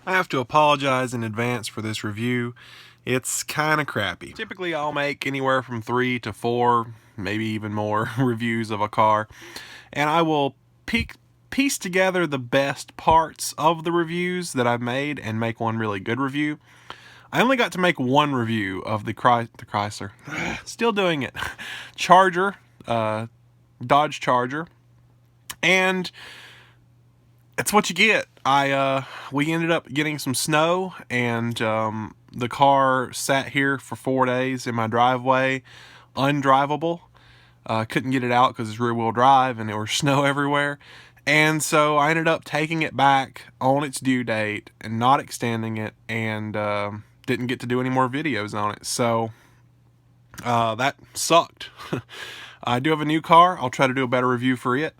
I have to apologize in advance for this review. It's kind of crappy. Typically I'll make anywhere from 3 to 4, maybe even more reviews of a car, and I will piece together the best parts of the reviews that I've made and make one really good review. I only got to make one review of the Chrysler, still doing it, Charger, Dodge Charger, and it's what you get. We ended up getting some snow, and the car sat here for 4 days in my driveway, undrivable. Couldn't get it out because it's rear-wheel drive, and there was snow everywhere. And so I ended up taking it back on its due date and not extending it, and didn't get to do any more videos on it. So that sucked. I do have a new car. I'll try to do a better review for it.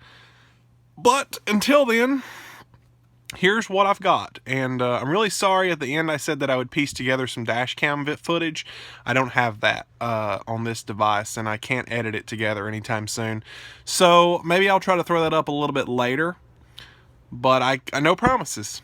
But until then, here's what I've got. And I'm really sorry at the end I said that I would piece together some dash cam footage. I don't have that on this device, and I can't edit it together anytime soon. So maybe I'll try to throw that up a little bit later, but I no promises.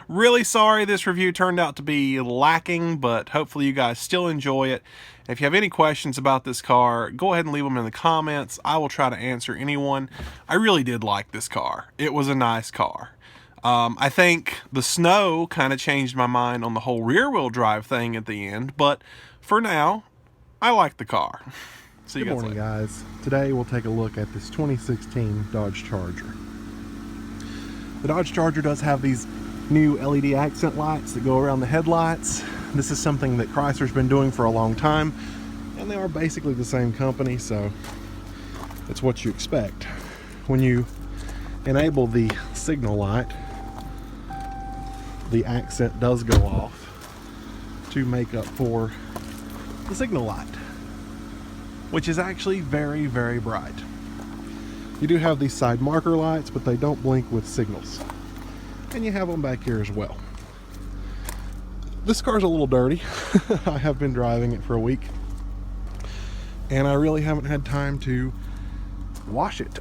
Really sorry this review turned out to be lacking, but hopefully you guys still enjoy it. If you have any questions about this car, go ahead and leave them in the comments. I will try to answer anyone. I really did like this car. It was a nice car. I think the snow kind of changed my mind on the whole rear-wheel drive thing at the end, but for now, I like the car. See you guys later. Good morning, guys. Today we'll take a look at this 2016 Dodge Charger. The Dodge Charger does have these new LED accent lights that go around the headlights. This is something that Chrysler's been doing for a long time, and they are basically the same company, so it's what you expect. When you enable the signal light, the accent does go off to make up for the signal light, which is actually very, very bright. You do have these side marker lights, but they don't blink with signals. And you have them back here as well. This car's a little dirty. I have been driving it for a week, and I really haven't had time to wash it.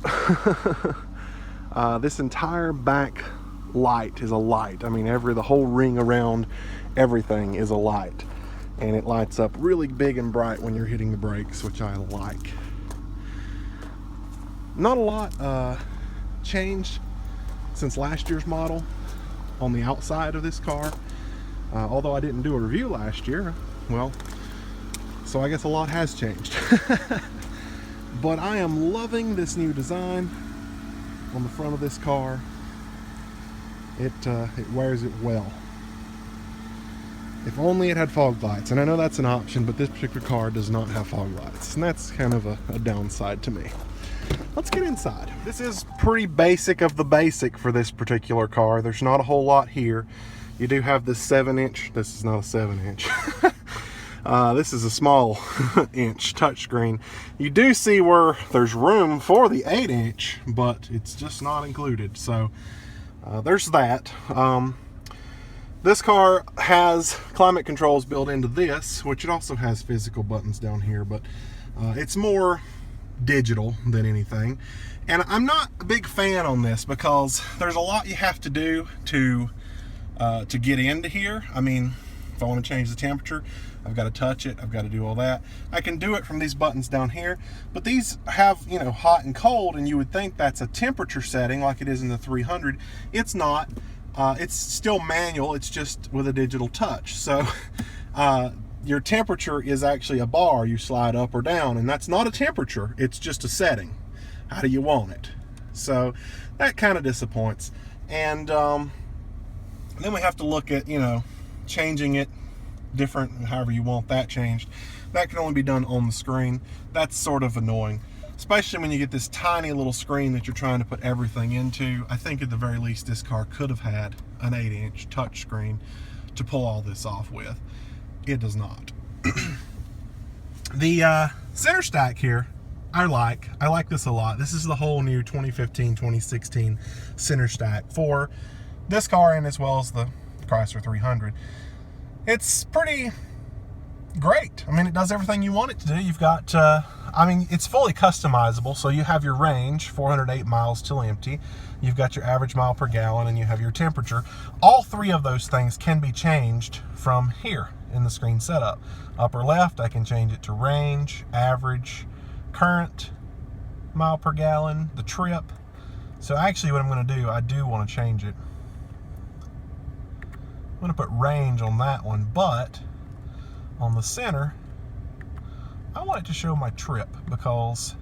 This entire back light is a light. I mean, the whole ring around everything is a light, and it lights up really big and bright when you're hitting the brakes, which I like. Not a lot changed since last year's model on the outside of this car. Although I didn't do a review last year, well, so I guess a lot has changed. But I am loving this new design on the front of this car. It wears it well. If only it had fog lights, and I know that's an option, but this particular car does not have fog lights, and that's kind of a downside to me. Let's get inside. This is pretty basic of the basic for this particular car. There's not a whole lot here. You do have this 7-inch, this is not a 7-inch. This is a small inch touchscreen. You do see where there's room for the 8-inch, but it's just not included. So there's that. This car has climate controls built into this, which it also has physical buttons down here, but it's more digital than anything. And I'm not a big fan on this because there's a lot you have to do to get into here. I mean, if I want to change the temperature, I've got to touch it, I've got to do all that. I can do it from these buttons down here, but these have, you know, hot and cold, and you would think that's a temperature setting like it is in the 300. It's not. It's still manual, it's just with a digital touch. So your temperature is actually a bar you slide up or down, and that's not a temperature, it's just a setting. How do you want it? So that kind of disappoints. And then we have to look at, you know, changing it different, however you want that changed. That can only be done on the screen. That's sort of annoying, especially when you get this tiny little screen that you're trying to put everything into. I think at the very least this car could have had an 8-inch touch screen to pull all this off with. It does not. The center stack here, I like this a lot. This is the whole new 2015-2016 center stack for this car, and as well as the Chrysler 300. It's pretty great. I mean, it does everything you want it to do. You've got, I mean, it's fully customizable. So you have your range, 408 miles till empty. You've got your average mile per gallon, and you have your temperature. All three of those things can be changed from here in the screen setup. Upper left, I can change it to range, average, current, mile per gallon, the trip. So actually what I'm going to do, I do want to change it. I'm going to put range on that one, but on the center, I want it to show my trip because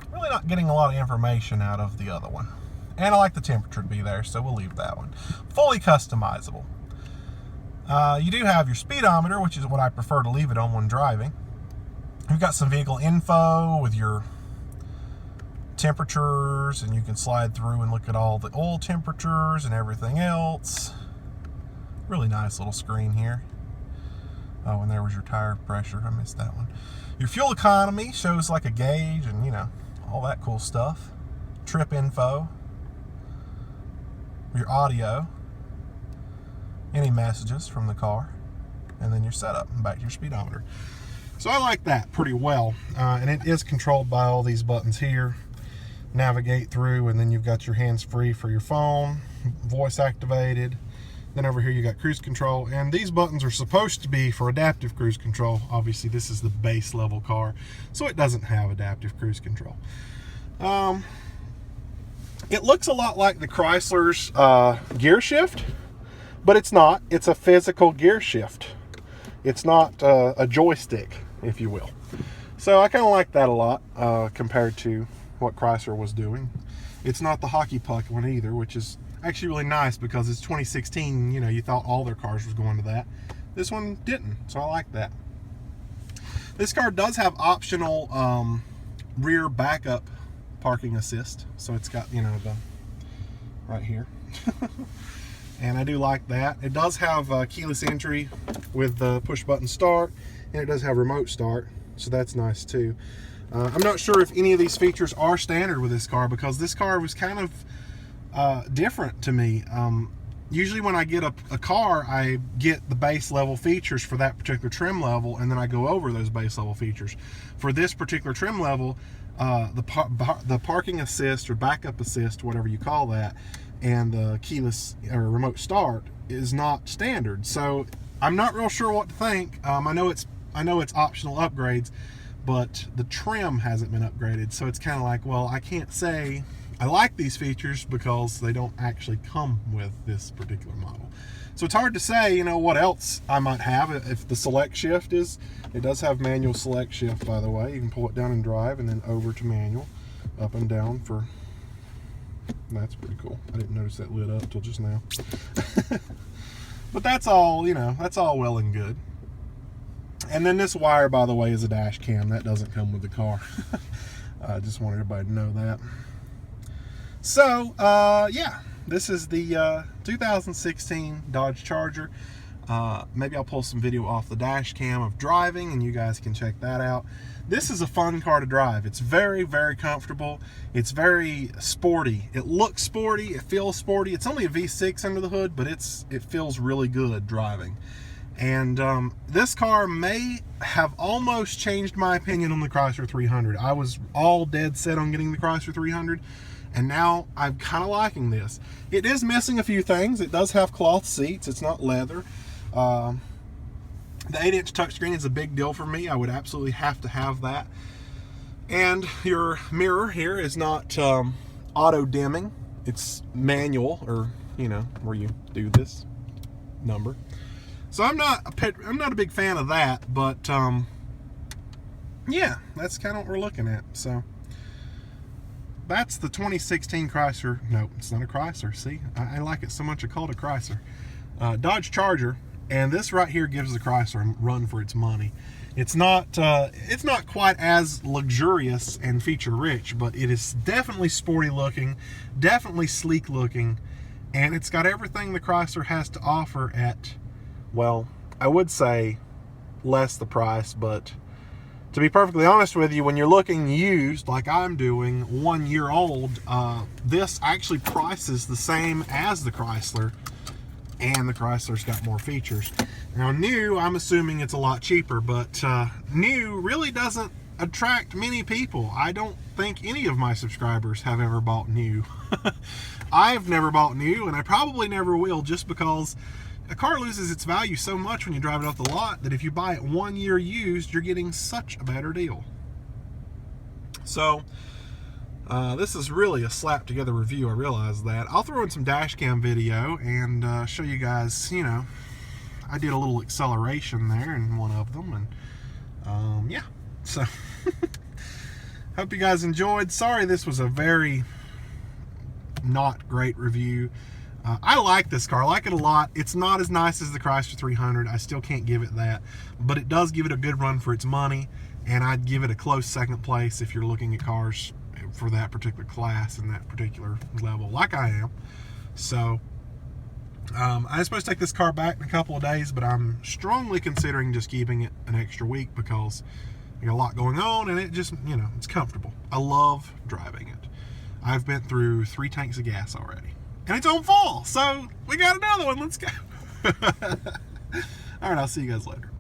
I'm really not getting a lot of information out of the other one. And I like the temperature to be there, so we'll leave that one. Fully customizable. You do have your speedometer, which is what I prefer to leave it on when driving. You've got some vehicle info with your temperatures, and you can slide through and look at all the oil temperatures and everything else. Really nice little screen here. Oh, and there was your tire pressure. I missed that one. Your fuel economy shows like a gauge and, you know, all that cool stuff. Trip info. Your audio. Any messages from the car. And then your setup and back to your speedometer. So I like that pretty well. And it is controlled by all these buttons here. Navigate through, and then you've got your hands-free for your phone. Voice activated. Then over here you got cruise control, and these buttons are supposed to be for adaptive cruise control. Obviously this is the base level car, so it doesn't have adaptive cruise control. It looks a lot like the Chrysler's gear shift, but it's not. It's a physical gear shift. It's not a joystick, if you will. So I kind of like that a lot compared to what Chrysler was doing. It's not the hockey puck one either, which is actually really nice because it's 2016, you know, you thought all their cars was going to that. This one didn't, so I like that. This car does have optional rear backup parking assist, so it's got, you know, the right here. And I do like that. It does have keyless entry with the push button start, and it does have remote start, so that's nice too. I'm not sure if any of these features are standard with this car because this car was kind of different to me. Usually when I get a car, I get the base level features for that particular trim level, and then I go over those base level features. For this particular trim level, the parking assist or backup assist, whatever you call that, and the keyless or remote start is not standard. So I'm not real sure what to think. I know it's optional upgrades, but the trim hasn't been upgraded. So it's kind of like, well, I can't say I like these features because they don't actually come with this particular model. So it's hard to say, you know, what else I might have. If the select shift is, it does have manual select shift, by the way. You can pull it down and drive and then over to manual, up and down for, that's pretty cool. I didn't notice that lit up till just now. But that's all, you know, that's all well and good. And then this wire, by the way, is a dash cam. That doesn't come with the car. I just want everybody to know that. So, yeah, this is the 2016 Dodge Charger. Maybe I'll pull some video off the dash cam of driving, and you guys can check that out. This is a fun car to drive. It's very, very comfortable. It's very sporty. It looks sporty. It feels sporty. It's only a V6 under the hood, but it feels really good driving. And this car may have almost changed my opinion on the Chrysler 300. I was all dead set on getting the Chrysler 300, and now I'm kind of liking this. It is missing a few things. It does have cloth seats. It's not leather. The 8-inch touchscreen is a big deal for me. I would absolutely have to have that. And your mirror here is not auto dimming. It's manual, or, you know, where you do this number. So I'm not a big fan of that, but yeah, that's kind of what we're looking at. So that's the 2016 Chrysler. No, it's not a Chrysler. See, I like it so much I called it a Chrysler. Dodge Charger, and this right here gives the Chrysler a run for its money. It's not quite as luxurious and feature rich, but it is definitely sporty looking, definitely sleek looking, and it's got everything the Chrysler has to offer at, well, I would say less the price, but to be perfectly honest with you, when you're looking used, like I'm doing, 1 year old, this actually prices the same as the Chrysler, and the Chrysler's got more features. Now new, I'm assuming it's a lot cheaper, but new really doesn't attract many people. I don't think any of my subscribers have ever bought new. I've never bought new, and I probably never will, just because a car loses its value so much when you drive it off the lot that if you buy it 1 year used, you're getting such a better deal. So this is really a slap together review, I realize that. I'll throw in some dash cam video and show you guys, you know, I did a little acceleration there in one of them, and yeah, so hope you guys enjoyed. Sorry this was a very not great review. I like this car, I like it a lot. It's not as nice as the Chrysler 300, I still can't give it that, but it does give it a good run for its money, and I'd give it a close second place if you're looking at cars for that particular class and that particular level, like I am. So I'm supposed to take this car back in a couple of days, but I'm strongly considering just keeping it an extra week because I got a lot going on, and it just, you know, it's comfortable. I love driving it. I've been through 3 tanks of gas already, and it's on full, so we got another one. Let's go. All right, I'll see you guys later.